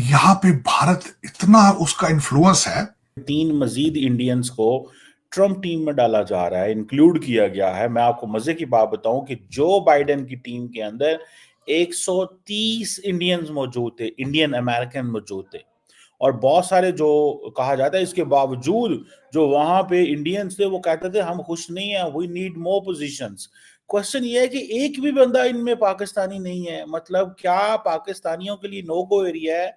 यहाँ पे भारत इतना उसका इन्फ्लुएंस है। 3 मजीद इंडियंस को ट्रम्प टीम में डाला जा रहा है, इंक्लूड किया गया है। मैं आपको मजे की बात बताऊं कि जो बाइडेन की टीम के अंदर 130 इंडियंस मौजूद थे, इंडियन अमेरिकन मौजूद थे, और बहुत सारे जो कहा जाता है इसके बावजूद जो वहां पे इंडियंस थे वो कहते थे हम खुश नहीं है, we need more positions. Question ये है कि एक भी बंदा इनमें पाकिस्तानी नहीं है। मतलब क्या पाकिस्तानियों के लिए नो गो एरिया है,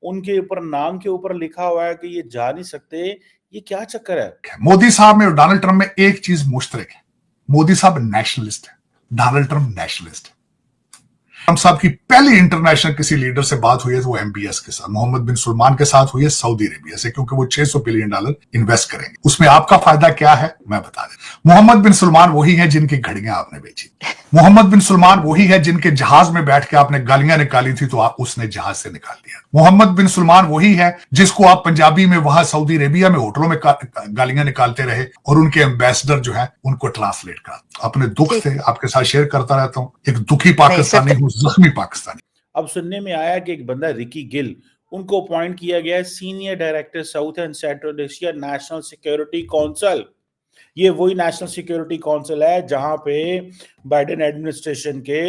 उनके ऊपर नाम के ऊपर लिखा हुआ है कि ये जा नहीं सकते। ये क्या चक्कर है? मोदी साहब में और डोनाल्ड ट्रंप में एक चीज मुश्तरक है, मोदी साहब नेशनलिस्ट है, डोनाल्ड ट्रंप नेशनलिस्ट है। ट्रंप साहब की पहली इंटरनेशनल किसी लीडर से बात हुई है तो वो एमबीएस के साथ, मोहम्मद बिन सलमान के साथ हुई है सऊदी अरेबिया से, क्योंकि वो $600 बिलियन इन्वेस्ट करेंगे। उसमें आपका फायदा क्या है मैं बता दें। मोहम्मद बिन सलमान वही है जिनकी घड़ियां आपने बेची, मोहम्मद बिन सलमान वही है जिनके जहाज में बैठ के आपने गालियां निकाली थी तो उसने जहाज से निकाल दिया। मोहम्मद बिन सलमान वही है जिसको आप पंजाबी में वहां सऊदी अरेबिया में होटलों में गालियां निकालते रहे और उनके एम्बेसडर जो है उनको ट्रांसलेट करा। अपने दुख से आपके साथ शेयर करता रहता हूं, एक दुखी पाकिस्तानी हूं, जख्मी पाकिस्तानी। अब सुनने में आया कि एक बंदा रिकी गिल, उनको अपॉइंट किया गया है senior director south and central Asia national security council. ये वही नेशनल सिक्योरिटी काउंसिल है जहां पे बाइडेन एडमिनिस्ट्रेशन के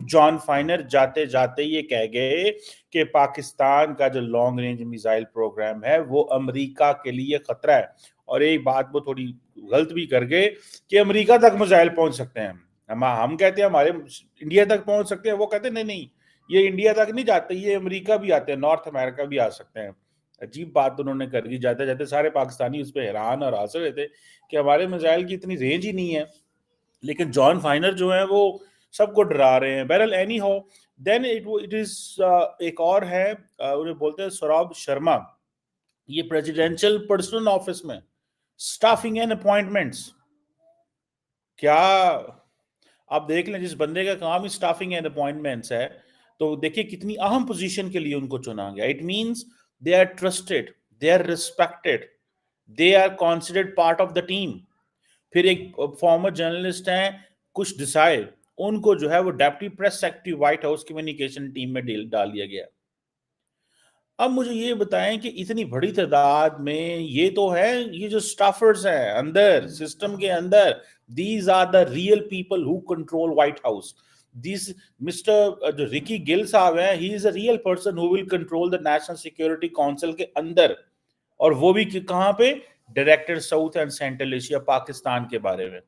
जॉन फाइनर जाते जाते ये कह गए कि पाकिस्तान का जो लॉन्ग रेंज मिसाइल प्रोग्राम है वो अमेरिका के लिए खतरा है। और एक बात वो थोड़ी गलत भी कर गए कि अमेरिका तक मिसाइल पहुंच सकते हैं। हम कहते हैं हमारे इंडिया तक पहुंच सकते हैं, वो कहते हैं नहीं नहीं, ये इंडिया तक नहीं जाते, ये अमेरिका भी आते हैं, नॉर्थ अमेरिका भी आ सकते हैं। अजीब बात उन्होंने कर दी। जाते जाते सारे पाकिस्तानी उस पर हैरान और हंस रहे थे कि हमारे मिसाइल की इतनी रेंज ही नहीं है। लेकिन जॉन फाइनर जो है वो सबको डरा रहे हैं। बहरहाल एनी हो, देन इट इज एक और है, उन्हें बोलते हैं सौरभ शर्मा। ये प्रेसिडेंशियल पर्सनल ऑफिस में स्टाफिंग एंड अपॉइंटमेंट्स, क्या आप देख लें जिस बंदे का काम ही स्टाफिंग एंड अपॉइंटमेंट्स है, तो देखिए कितनी अहम पोजीशन के लिए उनको चुना गया। It means they are trusted, they are respected, they are considered part of the team. फिर एक फॉर्मर जर्नलिस्ट हैं कुश देसाई, उनको जो है वो deputy press secretary white house communication team में डाल दिया गया। अब मुझे ये बताएं कि इतनी बड़ी तादाद में ये तो है, ये जो स्टाफर्स हैं अंदर सिस्टम के अंदर, these are the real people who control White House. This mister जो रिकी गिल साहब हैं, he is a real person who will control the national security council के अंदर। और वो भी कहां पे? Director south and central Asia, Pakistan के बारे में।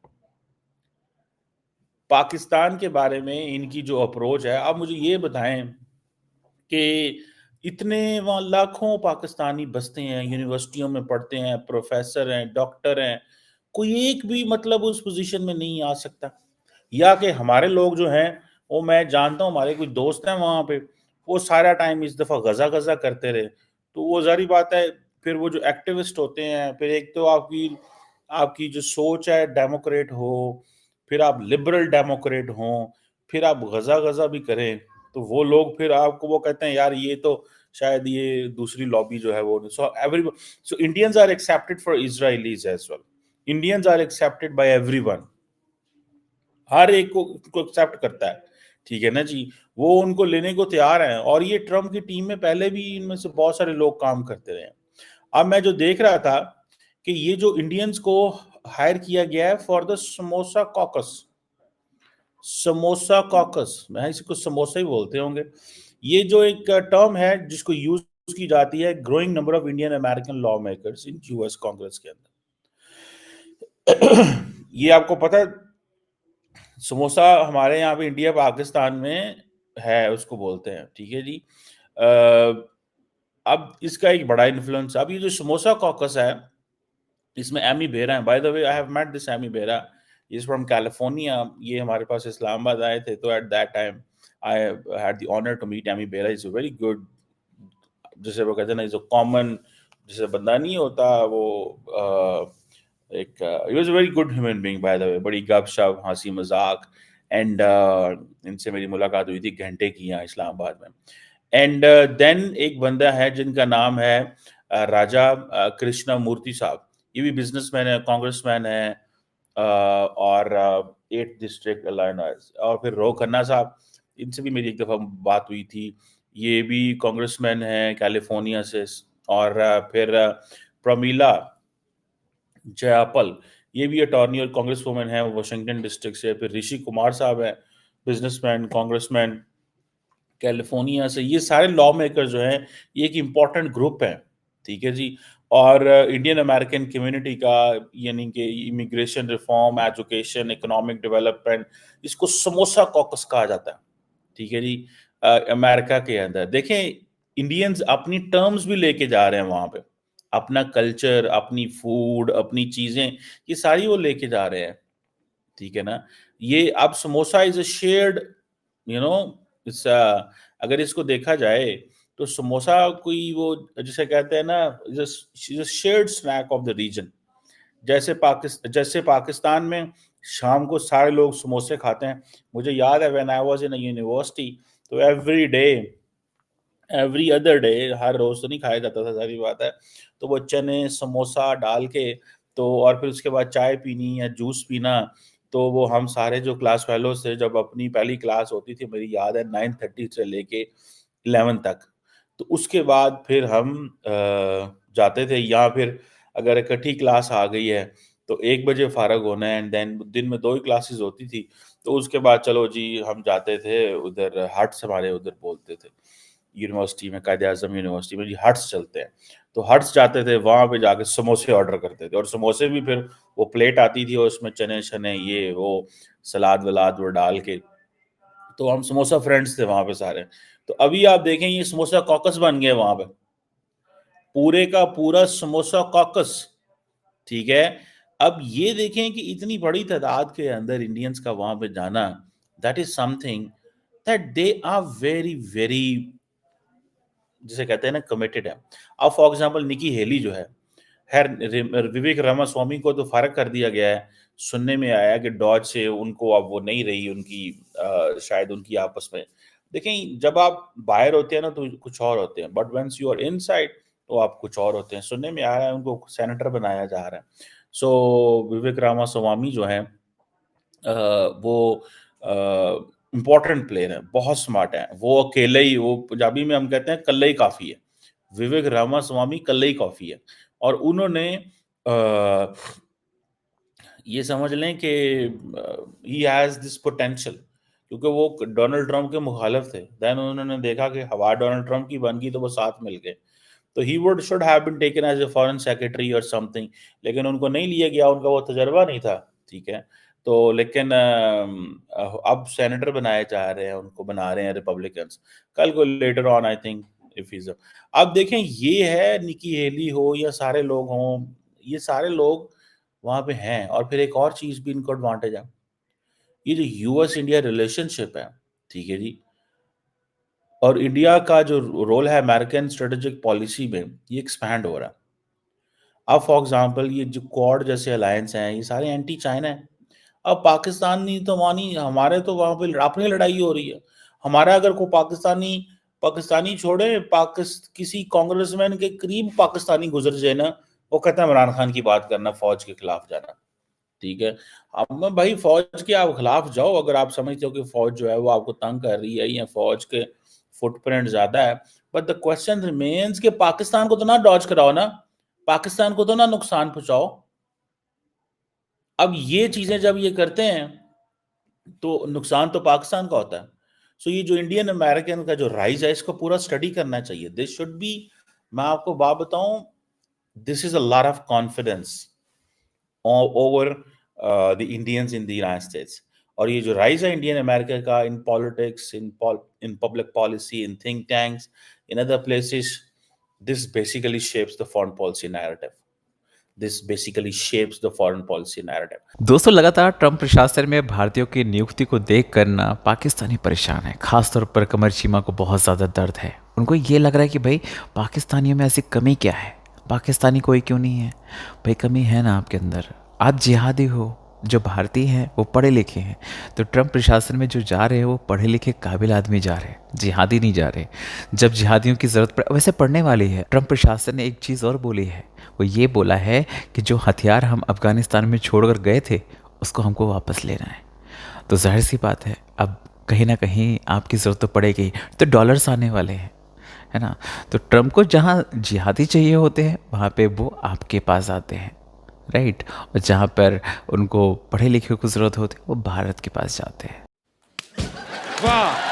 पाकिस्तान के बारे में इनकी जो अप्रोच है। अब मुझे ये बताएं कि इतने वहां लाखों पाकिस्तानी बसते हैं, यूनिवर्सिटियों में पढ़ते हैं, प्रोफेसर हैं, डॉक्टर हैं, कोई एक भी मतलब उस पोजीशन में नहीं आ सकता। या कि हमारे लोग जो हैं, वो मैं जानता हूं, हमारे कुछ दोस्त हैं वहां पे, वो सारा टाइम इस दफा गजा गजा करते रहे, तो वो जारी बात है। फिर वो जो एक्टिविस्ट होते हैं, फिर एक तो आपकी आपकी जो सोच है डेमोक्रेट हो, फिर आप लिबरल डेमोक्रेट हो, फिर आप गजा गजा भी करें, तो वो लोग फिर आपको वो कहते हैं यार ये तो शायद ये दूसरी लॉबी जो है वो। So Indians are accepted for Israelis as well, Indians are accepted by everyone, हर एक को एक्सेप्ट करता है, ठीक है ना जी, वो उनको लेने को तैयार है। और ये ट्रम्प की टीम में पहले भी इनमें से बहुत सारे लोग काम करते रहे। अब मैं जो देख रहा था कि ये जो इंडियंस को हायर किया गया है for the samosa caucus, samosa caucus, मैं इसको समोसा ही बोलते होंगे, ये जो एक टर्म है जिसको यूज की जाती है growing number of Indian American law makers in US Congress के अंदर। ये आपको पता है, समोसा हमारे यहाँ पे इंडिया पाकिस्तान में है, उसको बोलते हैं, ठीक है जी। अब इसका एक बड़ा इन्फ्लुएंस, अब ये जो समोसा कॉकस है, इसमें एमी बेरा है। By the way I have met this Ami Bera, is from California. ये हमारे पास इस्लामाबाद आए थे, तो at that time I had the honour to meet Ami Bera. Is a very good, जैसे वो कहते हैं ना, इज अ कॉमन, जैसे बंदा नहीं होता वो, एक he was a very good human being bye the वे, बड़ी गपशप हंसी मजाक। एंड इनसे मेरी मुलाकात हुई थी घंटे की यहाँ इस्लामाबाद में। एंड देन एक बंदा है जिनका नाम है राजा कृष्णा मूर्ति साहब, ये भी बिजनेसमैन है, कांग्रेसमैन है, और 8th डिस्ट्रिक्ट अलायंस। और फिर रो खन्ना साहब, इनसे भी मेरी एक दफा बात हुई थी। ये भी कांग्रेसमैन है कैलिफोर्निया से। और फिर प्रमीला जयापल, ये भी अटॉर्नी और कांग्रेस वुमेन है वाशिंगटन डिस्ट्रिक्ट से। फिर ऋषि कुमार साहब है, बिजनेसमैन, कांग्रेसमैन कैलिफोर्निया से। ये सारे लॉ मेकर जो हैं, ये एक इम्पॉर्टेंट ग्रुप है, ठीक है जी। और इंडियन अमेरिकन कम्युनिटी का, यानी कि immigration reform, education, economic development, इसको समोसा कॉकस कहा जाता है, ठीक है जी। अमेरिका के अंदर देखें, इंडियंस अपनी टर्म्स भी लेके जा रहे हैं वहां पे, अपना कल्चर, अपनी फूड, अपनी चीजें, ये सारी वो लेके जा रहे हैं, ठीक है ना। ये अब samosa is a shared, you know, it's, अगर इसको देखा जाए तो समोसा कोई वो, जिसे कहते हैं ना, shared snack of the region. जैसे पाकिस्तान में शाम को सारे लोग समोसे खाते हैं। मुझे याद है when I was in university, तो एवरी अदर डे, हर रोज तो नहीं खाया जाता था, सारी बात है, तो वो चने समोसा डाल के, तो और फिर उसके बाद चाय पीनी या जूस पीना। तो वो हम सारे जो क्लास फेलोज थे, जब अपनी पहली क्लास होती थी, मेरी याद है 9:30 से लेके 11 तक, तो उसके बाद फिर हम जाते थे, या फिर अगर इकट्ठी क्लास आ गई है तो 1 बजे फारग होना है, एंड देन दिन में 2 ही क्लासेस होती थी, तो उसके बाद चलो जी हम जाते थे उधर, हट्स हमारे उधर बोलते थे यूनिवर्सिटी में, कायदे आजम यूनिवर्सिटी में जी हट्स चलते हैं। तो हट्स जाते थे, वहां पे जाके समोसे ऑर्डर करते थे, और समोसे भी फिर वो प्लेट आती थी और उसमें चने शने ये वो सलाद वलाद वो डाल के, तो हम समोसा फ्रेंड्स थे वहां पे सारे। तो अभी आप देखें, ये समोसा कॉकस बन गए वहां पे, पूरे का पूरा समोसा कॉकस, ठीक है। अब ये देखें कि इतनी बड़ी तादाद के अंदर इंडियंस का वहां पे जाना, that is something that they are very very, जिसे कहते हैं ना, कमिटेड है। अब फॉर एग्जांपल निकी हेली जो है, खैर विवेक रामास्वामी को तो फारग कर दिया गया है, सुनने में आया कि डॉज से उनको अब वो नहीं रही उनकी, शायद उनकी आपस में। देखें, जब आप बाहर होते हैं ना तो कुछ और होते हैं, but once you are inside तो आप कुछ और होते हैं। सुनने में आ रहा है उनको सेनेटर बनाया जा रहा है। सो विवेक रामास्वामी जो है, वो इम्पोर्टेंट प्लेयर है, बहुत स्मार्ट है, वो अकेले ही, वो पंजाबी में हम कहते हैं कल्ले ही काफी है, विवेक रामास्वामी कल्ले ही काफी है। और उन्होंने ये समझ लें कि ही हैज दिस पोटेंशियल, क्योंकि वो डोनाल्ड ट्रंप के मुखालिफ थे, देन उन्होंने देखा कि हवा डोनाल्ड ट्रंप की बन गई, तो वो साथ मिल गए। तो he would should have been taken as a foreign secretary और समथिंग, लेकिन उनको नहीं लिया गया, उनका वो तजर्बा नहीं था, ठीक है। तो लेकिन अब सेनेटर बनाए जा रहे हैं, उनको बना रहे हैं रिपब्लिकन्स, कल को later on I think if is. अब देखें, ये है निकी हेली हो या सारे लोग हों, ये सारे लोग वहां पे हैं। और फिर एक और चीज भी इनको एडवांटेज है, ये जो यूएस इंडिया रिलेशनशिप है, ठीक है जी, और इंडिया का जो रोल है अमेरिकन स्ट्रेटेजिक पॉलिसी में, ये एक्सपैंड हो रहा है। अब फॉर एग्जांपल ये जो क्वाड जैसे अलायंस हैं, ये सारे एंटी चाइना हैं। अब पाकिस्तानी तो मानी, हमारे तो वहां पे अपनी लड़ाई हो रही है। हमारा अगर कोई पाकिस्तानी पाकिस्तानी छोड़े, किसी कांग्रेसमैन के करीब पाकिस्तानी गुजर जाए ना, वो कहता है इमरान खान की बात करना, फौज के खिलाफ जाना, ठीक है। अब मैं भाई, फौज के आप खिलाफ जाओ अगर आप समझते हो कि फौज जो है वो आपको तंग कर रही है, या फौज के फुटप्रिंट ज्यादा है, बट द क्वेश्चन रिमेन्स कि पाकिस्तान को तो ना डॉज कराओ ना, पाकिस्तान को तो ना नुकसान पहुंचाओ। अब ये चीजें जब ये करते हैं तो नुकसान तो पाकिस्तान का होता है। सो ये जो इंडियन अमेरिकन का जो राइज है, इसको पूरा स्टडी करना चाहिए। दिस शुड बी, मैं आपको बात बताऊं, this is a lot of confidence over the Indians in the United states. और ये जो राइज है इंडियन अमेरिका का in politics, in public policy, in think tanks, in other places, this basically shapes the foreign policy narrative. This basically shapes the foreign policy narrative. दोस्तों, लगातार Trump प्रशासन में भारतीयों की नियुक्ति को देख कर ना पाकिस्तानी परेशान है। खासतौर पर कमर चीमा को बहुत ज़्यादा दर्द है। उनको ये लग रहा है कि भाई पाकिस्तानियों में ऐसी कमी क्या है, पाकिस्तानी कोई क्यों नहीं है। भाई कमी है ना आपके अंदर, आप जिहादी हो। जो भारतीय हैं वो पढ़े लिखे हैं, तो ट्रंप प्रशासन में जो जा रहे हैं वो पढ़े लिखे काबिल आदमी जा रहे हैं, जिहादी नहीं जा रहे। जब जिहादियों की ज़रूरत पड़े, वैसे पढ़ने वाली है। ट्रंप प्रशासन ने एक चीज़ और बोली है, वो ये बोला है कि जो हथियार हम अफ़गानिस्तान में छोड़कर गए थे उसको हमको वापस लेना है। तो जाहिर सी बात है, अब कहीं ना कहीं आपकी ज़रूरत तो पड़ेगी, तो डॉलर्स आने वाले हैं, है ना। तो ट्रम्प को जहाँ जिहादी चाहिए होते हैं वहाँ पे वो आपके पास आते हैं, राइट। और जहाँ पर उनको पढ़े लिखे को ज़रूरत होती है वो भारत के पास जाते हैं। वाह,